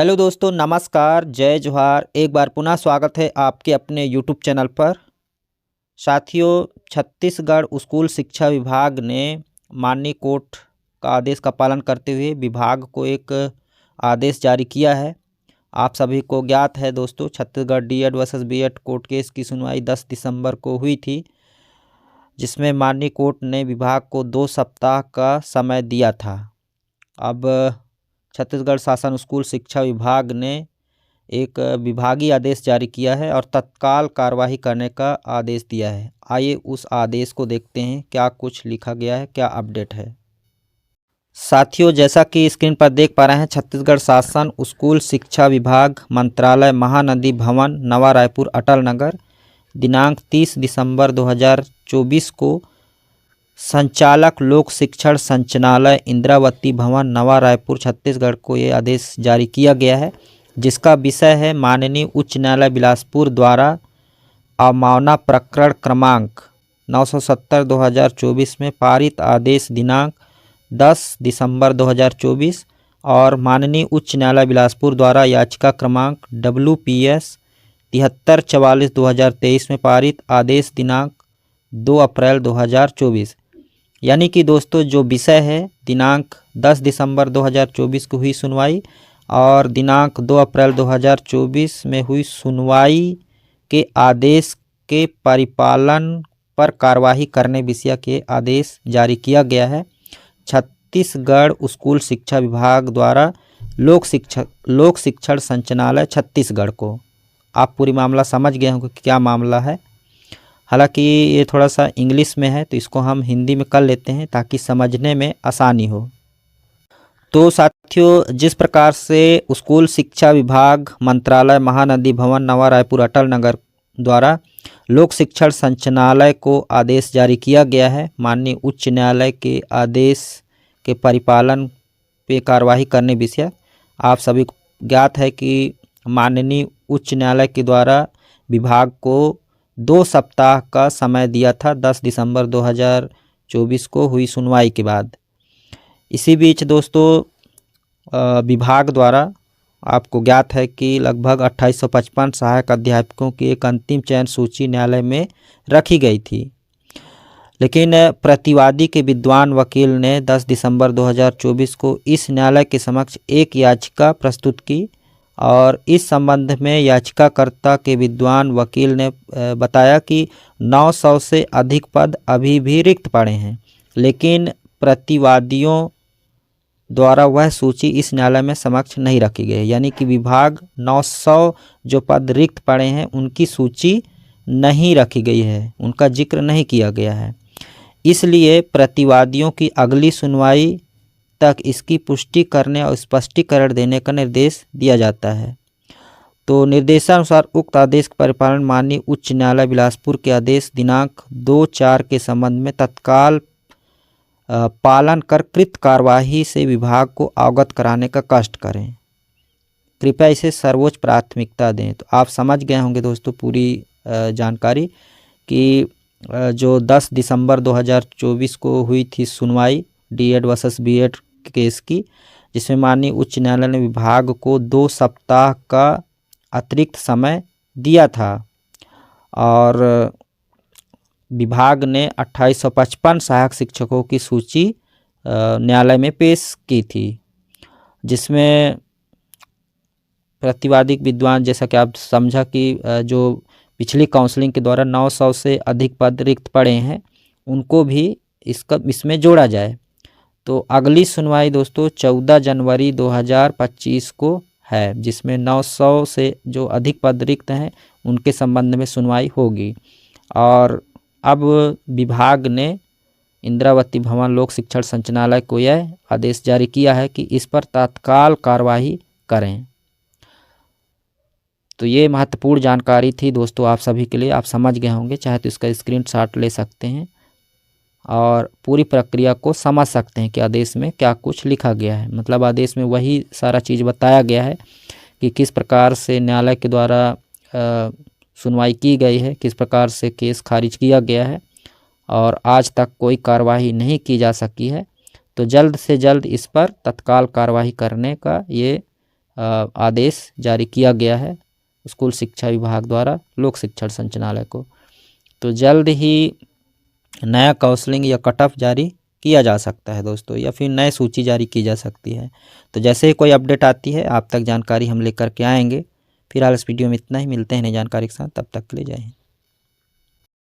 Hello दोस्तों, नमस्कार, जय जोहार। एक बार पुनः स्वागत है आपके अपने यूट्यूब चैनल पर। साथियों, छत्तीसगढ़ स्कूल शिक्षा विभाग ने माननीय कोर्ट का आदेश का पालन करते हुए विभाग को एक आदेश जारी किया है। आप सभी को ज्ञात है दोस्तों, Chhattisgarh D Ed versus B Ed court case की सुनवाई 10 दिसंबर को हुई थी, जिसमें माननीय कोर्ट ने विभाग को 2 सप्ताह का समय दिया था। अब छत्तीसगढ़ शासन स्कूल शिक्षा विभाग ने एक विभागीय आदेश जारी किया है और तत्काल कार्रवाई करने का आदेश दिया है। आइए उस आदेश को देखते हैं, क्या कुछ लिखा गया है, क्या अपडेट है। साथियों, जैसा कि स्क्रीन पर देख पा रहे हैं, छत्तीसगढ़ शासन स्कूल शिक्षा विभाग मंत्रालय महानदी भवन नवा रायपुर अटल नगर दिनांक 30 दिसंबर 2024 को संचालक लोक शिक्षण संचालनालय इंद्रावती भवन नवा रायपुर छत्तीसगढ़ को ये आदेश जारी किया गया है, जिसका विषय है माननीय उच्च न्यायालय बिलासपुर द्वारा अवमानना प्रकरण क्रमांक 970/2024 में पारित आदेश दिनांक 10 दिसंबर 2024 और माननीय उच्च न्यायालय बिलासपुर द्वारा याचिका क्रमांक WPS 7344/2023 में पारित आदेश दिनांक 2 अप्रैल 2024। यानी कि दोस्तों, जो विषय है दिनांक 10 दिसंबर 2024 को हुई सुनवाई और दिनांक 2 अप्रैल 2024 में हुई सुनवाई के आदेश के परिपालन पर कार्यवाही करने विषय के आदेश जारी किया गया है छत्तीसगढ़ स्कूल शिक्षा विभाग द्वारा लोक शिक्षण संचालनालय छत्तीसगढ़ को। आप पूरी मामला समझ गए होंगे कि क्या मामला है। हालांकि ये थोड़ा सा इंग्लिश में है, तो इसको हम हिंदी में कर लेते हैं ताकि समझने में आसानी हो। तो साथियों, जिस प्रकार से स्कूल शिक्षा विभाग मंत्रालय महानदी भवन नवा रायपुर अटल नगर द्वारा लोक शिक्षण संचालनालय को आदेश जारी किया गया है, माननीय उच्च न्यायालय के आदेश के परिपालन पे कार्यवाही करने विषय आप सभी को ज्ञात है कि माननीय उच्च न्यायालय के द्वारा विभाग को 2 सप्ताह का समय दिया था 10 दिसंबर 2024 को हुई सुनवाई के बाद। इसी बीच दोस्तों, विभाग द्वारा आपको ज्ञात है कि लगभग 2855 सहायक अध्यापकों की एक अंतिम चयन सूची न्यायालय में रखी गई थी, लेकिन प्रतिवादी के विद्वान वकील ने 10 दिसंबर 2024 को इस न्यायालय के समक्ष एक याचिका प्रस्तुत की और इस संबंध में याचिकाकर्ता के विद्वान वकील ने बताया कि 900 से अधिक पद अभी भी रिक्त पड़े हैं, लेकिन प्रतिवादियों द्वारा वह सूची इस न्यायालय में समक्ष नहीं रखी गई। यानी कि विभाग 900 जो पद रिक्त पड़े हैं उनकी सूची नहीं रखी गई है, उनका जिक्र नहीं किया गया है। इसलिए प्रतिवादियों की अगली सुनवाई तक इसकी पुष्टि करने और स्पष्टीकरण देने का निर्देश दिया जाता है। तो निर्देशानुसार उक्त आदेश का परिपालन माननीय उच्च न्यायालय बिलासपुर के आदेश दिनांक 2/4 के संबंध में तत्काल पालन कर कृत कार्यवाही से विभाग को अवगत कराने का कष्ट करें। कृपया इसे सर्वोच्च प्राथमिकता दें। तो आप समझ गए होंगे दोस्तों पूरी जानकारी कि जो 10 दिसंबर 2024 को हुई थी सुनवाई डीएड वर्सेस बीएड केस की, जिसमें माननीय उच्च न्यायालय ने विभाग को 2 सप्ताह का अतिरिक्त समय दिया था और विभाग ने 2855 सहायक शिक्षकों की सूची न्यायालय में पेश की थी, जिसमें प्रतिवादी विद्वान, जैसा कि आप समझा कि जो पिछली काउंसलिंग के द्वारा 900 से अधिक पद रिक्त पड़े हैं उनको भी इसमें जोड़ा जाए। तो अगली सुनवाई दोस्तों 14 जनवरी 2025 को है, जिसमें 900 से जो अधिक पद रिक्त हैं उनके संबंध में सुनवाई होगी। और अब विभाग ने इंद्रावती भवन लोक शिक्षण संचालनालय को यह आदेश जारी किया है कि इस पर तत्काल कार्यवाही करें। तो ये महत्वपूर्ण जानकारी थी दोस्तों आप सभी के लिए। आप समझ गए होंगे, चाहे तो इसका स्क्रीनशॉट ले सकते हैं और पूरी प्रक्रिया को समझ सकते हैं कि आदेश में क्या कुछ लिखा गया है। मतलब आदेश में वही सारा चीज़ बताया गया है कि किस प्रकार से न्यायालय के द्वारा सुनवाई की गई है, किस प्रकार से केस खारिज किया गया है और आज तक कोई कार्रवाई नहीं की जा सकी है। तो जल्द से जल्द इस पर तत्काल कार्रवाई करने का ये आदेश जारी किया गया है स्कूल शिक्षा विभाग द्वारा लोक शिक्षण संचालनालय को। तो जल्द ही नया काउंसलिंग या कट ऑफ जारी किया जा सकता है दोस्तों, या फिर नई सूची जारी की जा सकती है। तो जैसे ही कोई अपडेट आती है आप तक जानकारी हम लेकर के आएंगे। फिलहाल इस वीडियो में इतना ही, मिलते हैं नई जानकारी के साथ, तब तक के लिए जय हिंद।